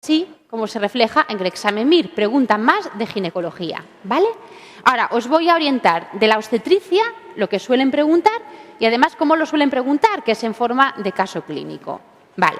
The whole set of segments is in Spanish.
así como se refleja en el examen MIR. Preguntan más de ginecología, ¿vale? Ahora, os voy a orientar de la obstetricia, lo que suelen preguntar, y además cómo lo suelen preguntar, que es en forma de caso clínico. Vale.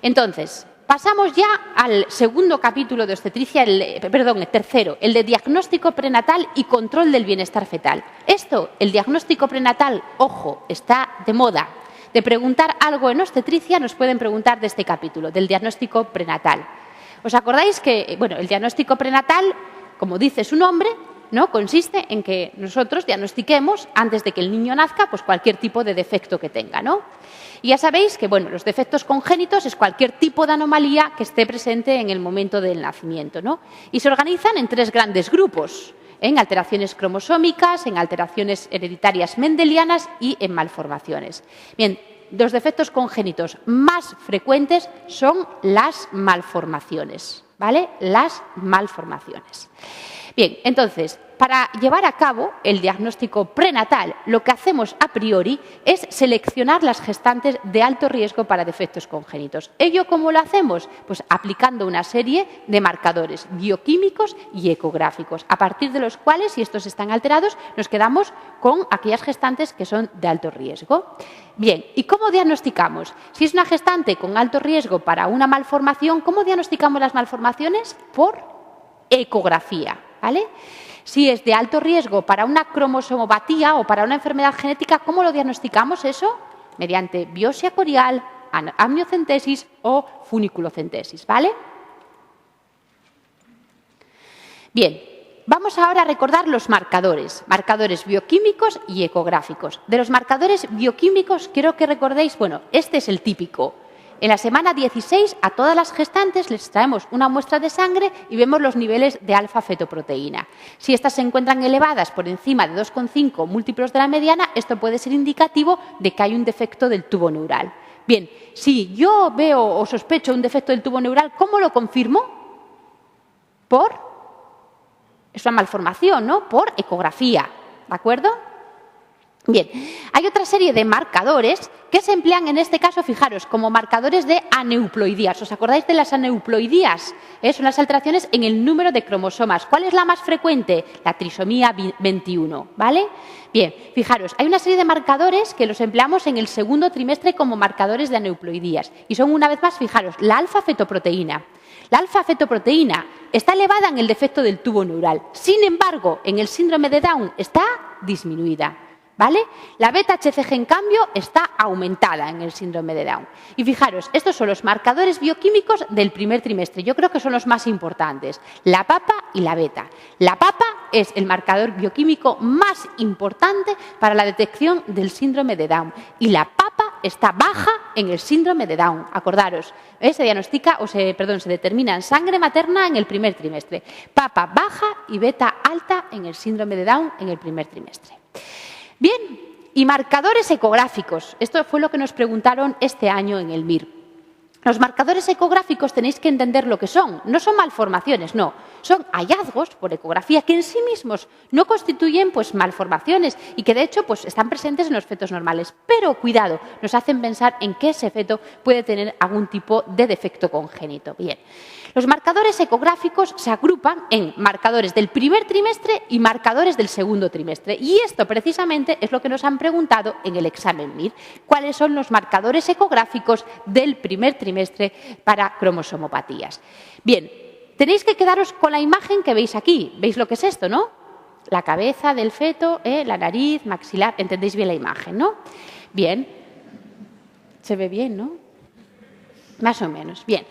Entonces, pasamos ya al segundo capítulo de obstetricia, el tercero, el de diagnóstico prenatal y control del bienestar fetal. El diagnóstico prenatal, ojo, está de moda. De preguntar algo en obstetricia nos pueden preguntar de este capítulo, del diagnóstico prenatal. ¿Os acordáis que, el diagnóstico prenatal, como dice su nombre, ¿no?, consiste en que nosotros diagnostiquemos, antes de que el niño nazca, pues cualquier tipo de defecto que tenga, ¿no? Y ya sabéis que, los defectos congénitos es cualquier tipo de anomalía que esté presente en el momento del nacimiento, ¿no? Y se organizan en 3 grandes grupos, en alteraciones cromosómicas, en alteraciones hereditarias mendelianas y en malformaciones. Bien, los defectos congénitos más frecuentes son las malformaciones, ¿vale? Las malformaciones. Bien, entonces, para llevar a cabo el diagnóstico prenatal, lo que hacemos a priori es seleccionar las gestantes de alto riesgo para defectos congénitos. ¿Ello cómo lo hacemos? Pues aplicando una serie de marcadores bioquímicos y ecográficos, a partir de los cuales, si estos están alterados, nos quedamos con aquellas gestantes que son de alto riesgo. Bien, ¿y cómo diagnosticamos? Si es una gestante con alto riesgo para una malformación, ¿cómo diagnosticamos las malformaciones? Por ecografía, ¿vale? Si es de alto riesgo para una cromosomopatía o para una enfermedad genética, ¿cómo lo diagnosticamos eso? Mediante biopsia corial, amniocentesis o funiculocentesis, ¿vale? Bien, vamos ahora a recordar los marcadores bioquímicos y ecográficos. De los marcadores bioquímicos quiero que recordéis, este es el típico. En la semana 16 a todas las gestantes les traemos una muestra de sangre y vemos los niveles de alfa-fetoproteína. Si estas se encuentran elevadas por encima de 2,5 múltiplos de la mediana, esto puede ser indicativo de que hay un defecto del tubo neural. Bien, si yo veo o sospecho un defecto del tubo neural, ¿cómo lo confirmo? Es una malformación, ¿no? Por ecografía, ¿de acuerdo? Bien, hay otra serie de marcadores que se emplean en este caso, fijaros, como marcadores de aneuploidías. ¿Os acordáis de las aneuploidías? Son las alteraciones en el número de cromosomas. ¿Cuál es la más frecuente? La trisomía 21, ¿vale? Bien, fijaros, hay una serie de marcadores que los empleamos en el segundo trimestre como marcadores de aneuploidías. Y son, una vez más, fijaros, la alfa-fetoproteína. La alfa-fetoproteína está elevada en el defecto del tubo neural. Sin embargo, en el síndrome de Down está disminuida, ¿vale? La beta-HCG, en cambio, está aumentada en el síndrome de Down. Y fijaros, estos son los marcadores bioquímicos del primer trimestre. Yo creo que son los más importantes, la papa y la beta. La papa es el marcador bioquímico más importante para la detección del síndrome de Down. Y la papa está baja en el síndrome de Down. Acordaros, se diagnostica se determina en sangre materna en el primer trimestre. Papa baja y beta alta en el síndrome de Down en el primer trimestre. Bien, y marcadores ecográficos. Esto fue lo que nos preguntaron este año en el MIR. Los marcadores ecográficos tenéis que entender lo que son. No son malformaciones, no. Son hallazgos por ecografía que en sí mismos no constituyen malformaciones y que de hecho están presentes en los fetos normales. Pero cuidado, nos hacen pensar en que ese feto puede tener algún tipo de defecto congénito. Bien. Los marcadores ecográficos se agrupan en marcadores del primer trimestre y marcadores del segundo trimestre. Y esto precisamente es lo que nos han preguntado en el examen MIR. ¿Cuáles son los marcadores ecográficos del primer trimestre para cromosomopatías? Bien, tenéis que quedaros con la imagen que veis aquí. ¿Veis lo que es esto, no? La cabeza del feto, la nariz, maxilar. ¿Entendéis bien la imagen, no? Bien. Se ve bien, ¿no? Más o menos. Bien.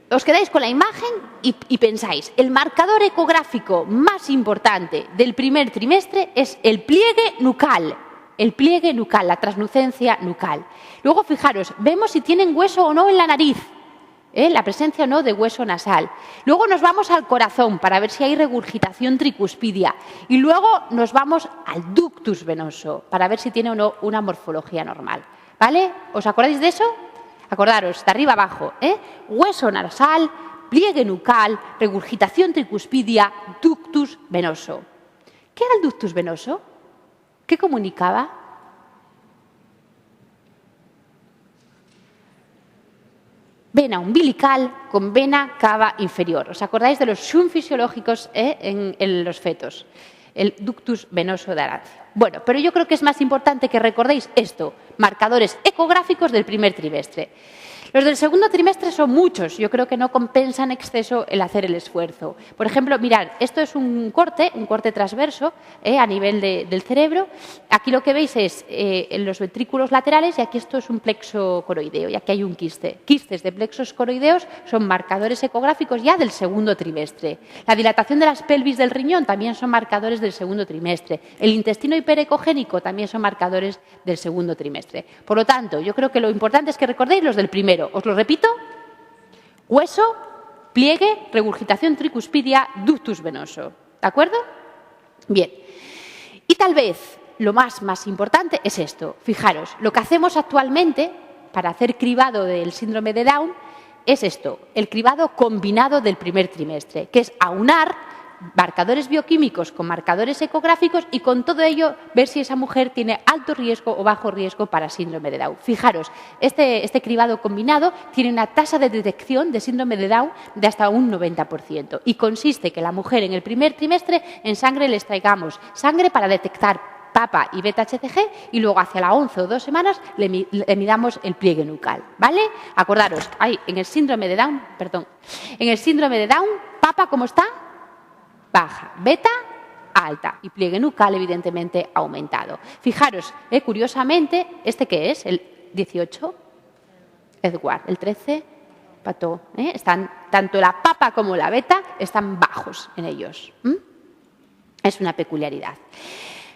Os quedáis con la imagen y pensáis, el marcador ecográfico más importante del primer trimestre es el pliegue nucal, la translucencia nucal. Luego, fijaros, vemos si tienen hueso o no en la nariz, la presencia o no de hueso nasal. Luego nos vamos al corazón para ver si hay regurgitación tricuspidia. Y luego nos vamos al ductus venoso para ver si tiene o no una morfología normal. ¿Vale? ¿Os acordáis de eso? Acordaros, de arriba abajo, hueso nasal, pliegue nucal, regurgitación tricuspidia, ductus venoso. ¿Qué era el ductus venoso? ¿Qué comunicaba? vena umbilical con vena cava inferior. ¿Os acordáis de los shunts fisiológicos en los fetos? El ductus venoso de Arancio. Bueno, pero yo creo que es más importante que recordéis esto, marcadores ecográficos del primer trimestre. Los del segundo trimestre son muchos, yo creo que no compensa en exceso el hacer el esfuerzo. Por ejemplo, mirad, esto es un corte transverso a nivel del cerebro. Aquí lo que veis es en los ventrículos laterales y aquí esto es un plexo coroideo y aquí hay un quiste. Quistes de plexos coroideos son marcadores ecográficos ya del segundo trimestre. La dilatación de las pelvis del riñón también son marcadores del segundo trimestre. El intestino hiperecogénico también son marcadores del segundo trimestre. Por lo tanto, yo creo que lo importante es que recordéis los del primero. Os lo repito, hueso, pliegue, regurgitación tricuspidia, ductus venoso. ¿De acuerdo? Bien. Y tal vez lo más importante es esto. Fijaros, lo que hacemos actualmente para hacer cribado del síndrome de Down es esto, el cribado combinado del primer trimestre, que es aunar marcadores bioquímicos con marcadores ecográficos y con todo ello ver si esa mujer tiene alto riesgo o bajo riesgo para síndrome de Down. Fijaros, este cribado combinado tiene una tasa de detección de síndrome de Down de hasta un 90% y consiste que la mujer en el primer trimestre en sangre le extraigamos sangre para detectar PAPA y beta-HCG y luego hacia la 11 o 2 semanas le midamos el pliegue nucal, ¿vale? Acordaros, en el síndrome de Down, PAPA, ¿cómo está? Baja, beta, alta y pliegue nucal evidentemente aumentado. Fijaros, curiosamente, ¿este qué es? El 18, Edward, el 13, Pato. Están, tanto la papa como la beta están bajos en ellos. Es una peculiaridad.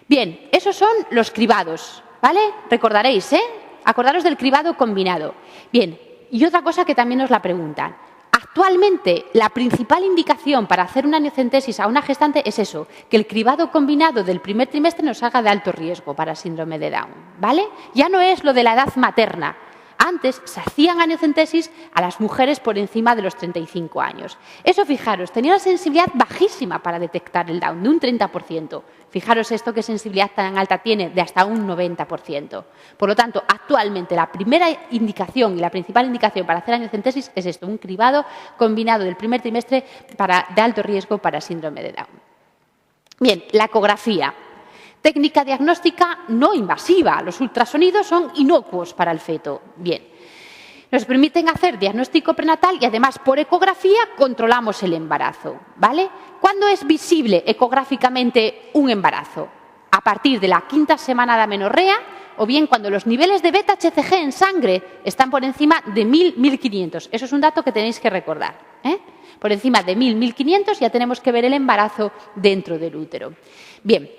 Bien, esos son los cribados, ¿vale? Recordaréis, acordaros del cribado combinado. Bien, y otra cosa que también nos la preguntan. Actualmente, la principal indicación para hacer una amniocentesis a una gestante es eso, que el cribado combinado del primer trimestre nos haga de alto riesgo para síndrome de Down, ¿vale? Ya no es lo de la edad materna. Antes se hacían amniocentesis a las mujeres por encima de los 35 años. Eso, fijaros, tenía una sensibilidad bajísima para detectar el Down, de un 30%. Fijaros esto qué sensibilidad tan alta tiene, de hasta un 90%. Por lo tanto, actualmente la primera indicación y la principal indicación para hacer amniocentesis es esto, un cribado combinado del primer trimestre de alto riesgo para síndrome de Down. Bien, la ecografía. Técnica diagnóstica no invasiva. Los ultrasonidos son inocuos para el feto. Bien. Nos permiten hacer diagnóstico prenatal y además por ecografía controlamos el embarazo, ¿vale? ¿Cuándo es visible ecográficamente un embarazo? A partir de la 5ª semana de amenorrea o bien cuando los niveles de beta-HCG en sangre están por encima de 1000-1500. Eso es un dato que tenéis que recordar. Por encima de 1000-1500 ya tenemos que ver el embarazo dentro del útero. Bien.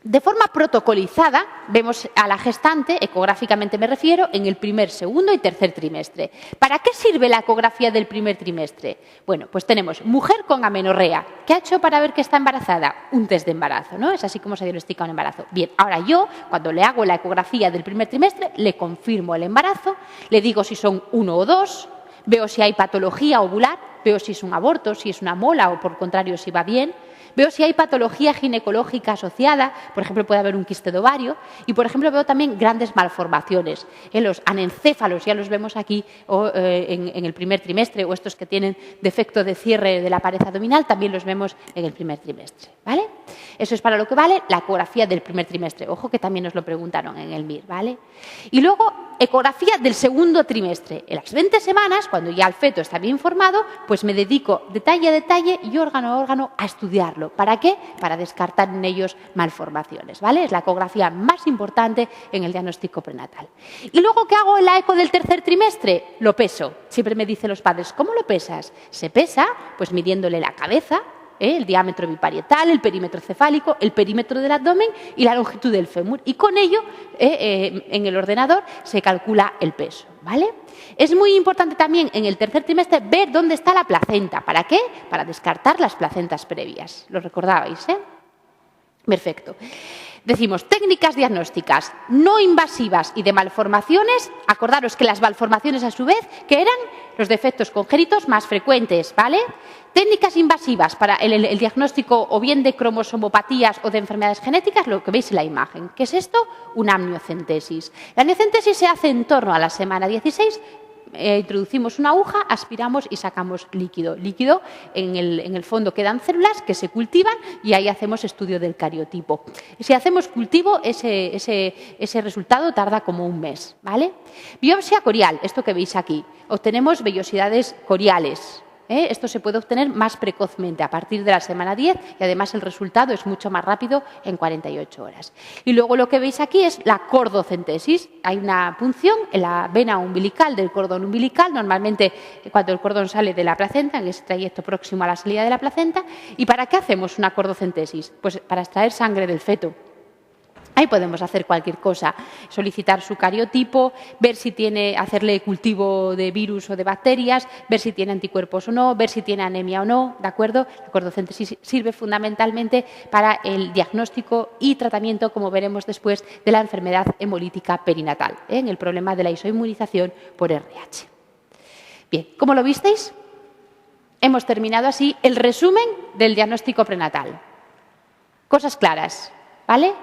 De forma protocolizada, vemos a la gestante, ecográficamente me refiero, en el primer, segundo y tercer trimestre. ¿Para qué sirve la ecografía del primer trimestre? Bueno, pues tenemos mujer con amenorrea. ¿Qué ha hecho para ver que está embarazada? Un test de embarazo, ¿no? Es así como se diagnostica un embarazo. Bien, ahora yo, cuando le hago la ecografía del primer trimestre, le confirmo el embarazo, le digo si son 1 o 2, veo si hay patología ovular, veo si es un aborto, si es una mola o, por contrario, si va bien. Veo si hay patología ginecológica asociada, por ejemplo, puede haber un quiste de ovario, y, por ejemplo, veo también grandes malformaciones. Los anencéfalos, ya los vemos aquí en el primer trimestre, o estos que tienen defecto de cierre de la pared abdominal, también los vemos en el primer trimestre, ¿vale? Eso es para lo que vale la ecografía del primer trimestre. Ojo que también nos lo preguntaron en el MIR, ¿vale? Y luego, ecografía del segundo trimestre. En las 20 semanas, cuando ya el feto está bien formado, pues me dedico detalle a detalle y órgano a órgano a estudiarlo. ¿Para qué? Para descartar en ellos malformaciones, ¿vale? Es la ecografía más importante en el diagnóstico prenatal. Y luego, ¿qué hago en la eco del tercer trimestre? Lo peso. Siempre me dicen los padres, ¿cómo lo pesas? Se pesa, pues midiéndole la cabeza, el diámetro biparietal, el perímetro cefálico, el perímetro del abdomen y la longitud del fémur. Y con ello, en el ordenador, se calcula el peso, ¿vale? Es muy importante también en el tercer trimestre ver dónde está la placenta. ¿Para qué? Para descartar las placentas previas. ¿Lo recordabais, Perfecto. Decimos, técnicas diagnósticas no invasivas y de malformaciones. Acordaros que las malformaciones, a su vez, que eran los defectos congénitos más frecuentes, ¿vale? Técnicas invasivas para el diagnóstico o bien de cromosomopatías o de enfermedades genéticas, lo que veis en la imagen. ¿Qué es esto? Una amniocentesis. La amniocentesis se hace en torno a la semana 16, introducimos una aguja, aspiramos y sacamos líquido. Líquido, en el fondo quedan células que se cultivan y ahí hacemos estudio del cariotipo. Si hacemos cultivo, ese resultado tarda como un mes, ¿vale? Biopsia corial, esto que veis aquí. Obtenemos vellosidades coriales. Esto se puede obtener más precozmente, a partir de la semana 10, y además el resultado es mucho más rápido en 48 horas. Y luego lo que veis aquí es la cordocentesis. Hay una punción en la vena umbilical del cordón umbilical, normalmente cuando el cordón sale de la placenta, en ese trayecto próximo a la salida de la placenta. ¿Y para qué hacemos una cordocentesis? Pues para extraer sangre del feto. Ahí podemos hacer cualquier cosa, solicitar su cariotipo, ver si tiene, hacerle cultivo de virus o de bacterias, ver si tiene anticuerpos o no, ver si tiene anemia o no, ¿de acuerdo? La cordocentesis sirve fundamentalmente para el diagnóstico y tratamiento, como veremos después, de la enfermedad hemolítica perinatal, en el problema de la isoinmunización por RH. Bien, ¿cómo lo visteis? Hemos terminado así el resumen del diagnóstico prenatal. Cosas claras, ¿vale?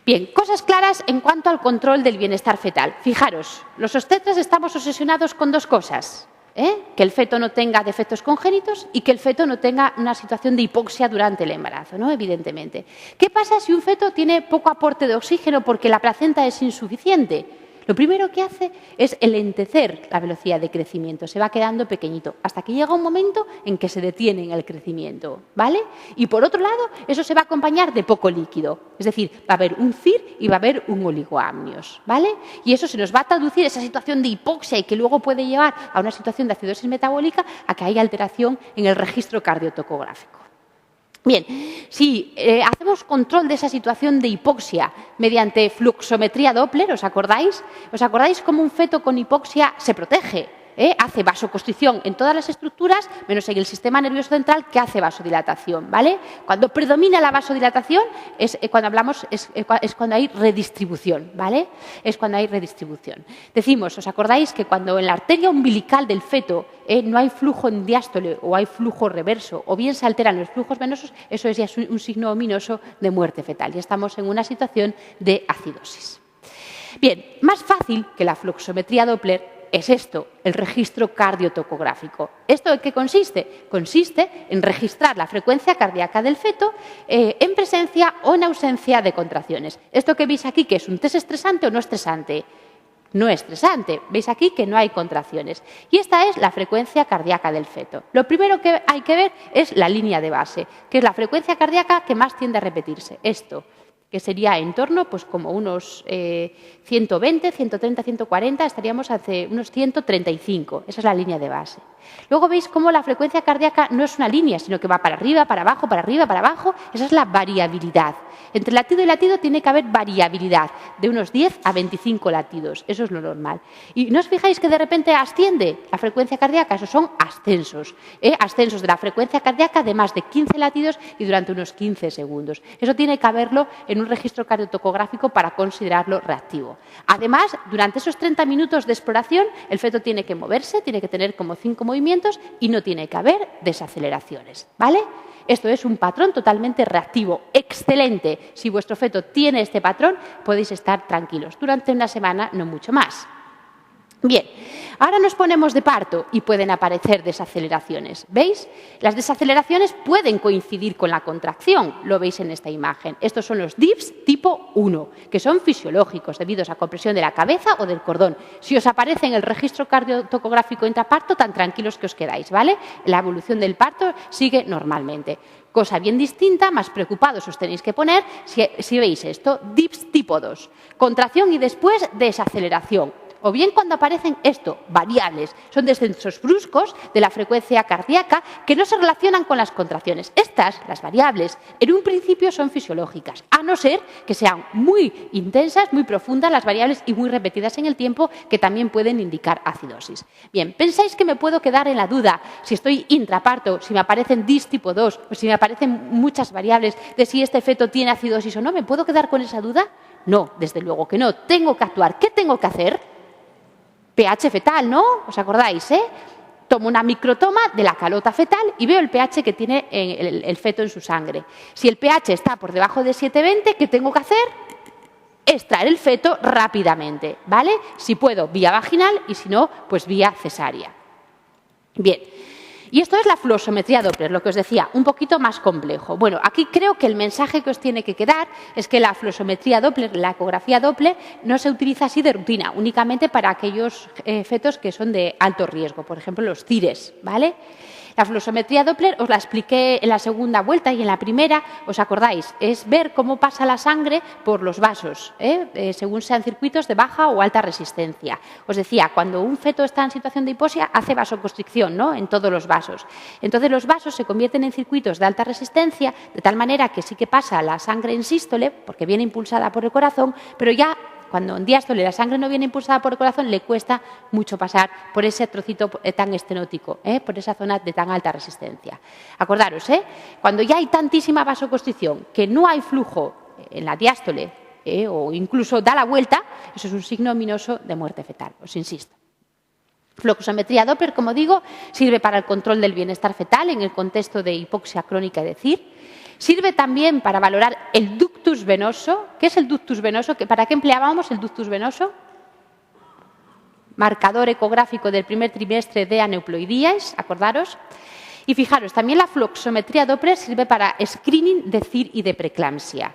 Bien, cosas claras en cuanto al control del bienestar fetal. Fijaros, los obstetras estamos obsesionados con dos cosas, que el feto no tenga defectos congénitos y que el feto no tenga una situación de hipoxia durante el embarazo, ¿no? Evidentemente. ¿Qué pasa si un feto tiene poco aporte de oxígeno porque la placenta es insuficiente? Lo primero que hace es enlentecer la velocidad de crecimiento, se va quedando pequeñito, hasta que llega un momento en que se detiene en el crecimiento, ¿vale? Y por otro lado, eso se va a acompañar de poco líquido, es decir, va a haber un CIR y va a haber un oligoamnios, ¿vale? Y eso se nos va a traducir esa situación de hipoxia y que luego puede llevar a una situación de acidosis metabólica a que haya alteración en el registro cardiotocográfico. Bien, si hacemos control de esa situación de hipoxia mediante fluxometría Doppler, ¿os acordáis? ¿Os acordáis cómo un feto con hipoxia se protege? Hace vasoconstricción en todas las estructuras, menos en el sistema nervioso central, que hace vasodilatación, ¿vale? Cuando predomina la vasodilatación es cuando hay redistribución, ¿vale? Es cuando hay redistribución. Decimos, ¿os acordáis que cuando en la arteria umbilical del feto no hay flujo en diástole o hay flujo reverso, o bien se alteran los flujos venosos, eso es ya un signo ominoso de muerte fetal y estamos en una situación de acidosis. Bien, más fácil que la fluxometría Doppler es esto, el registro cardiotocográfico. ¿Esto en qué consiste? Consiste en registrar la frecuencia cardíaca del feto en presencia o en ausencia de contracciones. Esto que veis aquí, ¿que es un test estresante o no estresante? No es estresante. Veis aquí que no hay contracciones. Y esta es la frecuencia cardíaca del feto. Lo primero que hay que ver es la línea de base, que es la frecuencia cardíaca que más tiende a repetirse. Esto, que sería en torno, pues como unos 120, 130, 140, estaríamos hace unos 135. Esa es la línea de base. Luego veis cómo la frecuencia cardíaca no es una línea, sino que va para arriba, para abajo, para arriba, para abajo. Esa es la variabilidad. Entre latido y latido tiene que haber variabilidad, de unos 10 a 25 latidos. Eso es lo normal. Y ¿no os fijáis que de repente asciende la frecuencia cardíaca? Esos son ascensos. Ascensos de la frecuencia cardíaca de más de 15 latidos y durante unos 15 segundos. Eso tiene que haberlo en un registro cardiotocográfico para considerarlo reactivo. Además, durante esos 30 minutos de exploración, el feto tiene que moverse, tiene que tener como 5 movimientos y no tiene que haber desaceleraciones, ¿vale? Esto es un patrón totalmente reactivo, excelente. Si vuestro feto tiene este patrón, podéis estar tranquilos. Durante una semana, no mucho más. Bien, ahora nos ponemos de parto y pueden aparecer desaceleraciones. ¿Veis? Las desaceleraciones pueden coincidir con la contracción, lo veis en esta imagen. Estos son los DIPS tipo 1, que son fisiológicos, debido a compresión de la cabeza o del cordón. Si os aparece en el registro cardiotocográfico intraparto, tan tranquilos que os quedáis, ¿vale? La evolución del parto sigue normalmente. Cosa bien distinta, más preocupados os tenéis que poner si veis esto, DIPS tipo 2, contracción y después desaceleración. O bien cuando aparecen variables, son descensos bruscos de la frecuencia cardíaca que no se relacionan con las contracciones. Estas, las variables, en un principio son fisiológicas, a no ser que sean muy intensas, muy profundas las variables y muy repetidas en el tiempo, que también pueden indicar acidosis. Bien, ¿pensáis que me puedo quedar en la duda si estoy intraparto, si me aparecen DIS tipo 2 o si me aparecen muchas variables de si este feto tiene acidosis o no? ¿Me puedo quedar con esa duda? No, desde luego que no. Tengo que actuar. ¿Qué tengo que hacer? pH fetal, ¿no? ¿Os acordáis? Tomo una microtoma de la calota fetal y veo el pH que tiene el feto en su sangre. Si el pH está por debajo de 7,20, ¿qué tengo que hacer? extraer el feto rápidamente, ¿vale? Si puedo, vía vaginal y si no, pues vía cesárea. Bien. Y esto es la fluosometría Doppler, lo que os decía, un poquito más complejo. Bueno, aquí creo que el mensaje que os tiene que quedar es que la fluosometría Doppler, la ecografía Doppler, no se utiliza así de rutina, únicamente para aquellos fetos que son de alto riesgo, por ejemplo, los CIRES, ¿vale? La fluosometría Doppler os la expliqué en la segunda vuelta y en la primera, ¿os acordáis? Es ver cómo pasa la sangre por los vasos, según sean circuitos de baja o alta resistencia. Os decía, cuando un feto está en situación de hipoxia, hace vasoconstricción, ¿no?, en todos los vasos. Entonces los vasos se convierten en circuitos de alta resistencia, de tal manera que sí que pasa la sangre en sístole, porque viene impulsada por el corazón, pero ya cuando en diástole la sangre no viene impulsada por el corazón, le cuesta mucho pasar por ese trocito tan estenótico, por esa zona de tan alta resistencia. Acordaros, cuando ya hay tantísima vasoconstricción que no hay flujo en la diástole o incluso da la vuelta, eso es un signo ominoso de muerte fetal, os insisto. Fluosometría Doppler, como digo, sirve para el control del bienestar fetal en el contexto de hipoxia crónica, es decir, sirve también para valorar el ductus venoso. ¿Qué es el ductus venoso? ¿Para qué empleábamos el ductus venoso? Marcador ecográfico del primer trimestre de aneuploidías, acordaros. Y fijaros, también la fluosometría Doppler sirve para screening de CIR y de preeclampsia.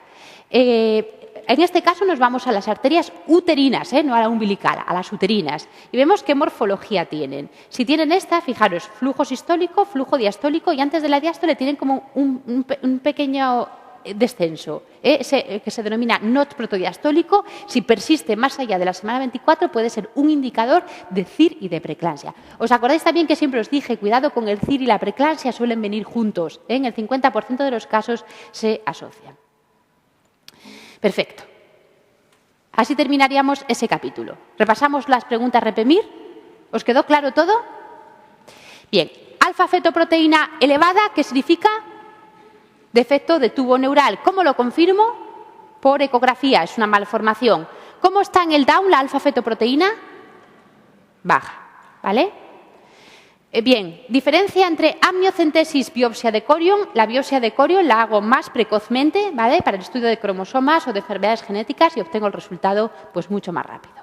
En este caso nos vamos a las arterias uterinas, no a la umbilical, a las uterinas. Y vemos qué morfología tienen. Si tienen esta, fijaros, flujo sistólico, flujo diastólico y antes de la diástole tienen como un pequeño descenso, que se denomina NOT protodiastólico. Si persiste más allá de la semana 24 puede ser un indicador de CIR y de preeclampsia. ¿Os acordáis también que siempre os dije, cuidado con el CIR y la preeclampsia, suelen venir juntos? En el 50% de los casos se asocian. Perfecto. Así terminaríamos ese capítulo. Repasamos las preguntas Repemir. ¿Os quedó claro todo? Bien. Alfa-fetoproteína elevada, ¿qué significa? Defecto de tubo neural. ¿Cómo lo confirmo? Por ecografía. Es una malformación. ¿Cómo está en el Down la alfa-fetoproteína? Baja. ¿Vale? Bien, diferencia entre amniocentesis, biopsia de corión. La biopsia de corión la hago más precozmente, ¿vale?, para el estudio de cromosomas o de enfermedades genéticas y obtengo el resultado pues mucho más rápido.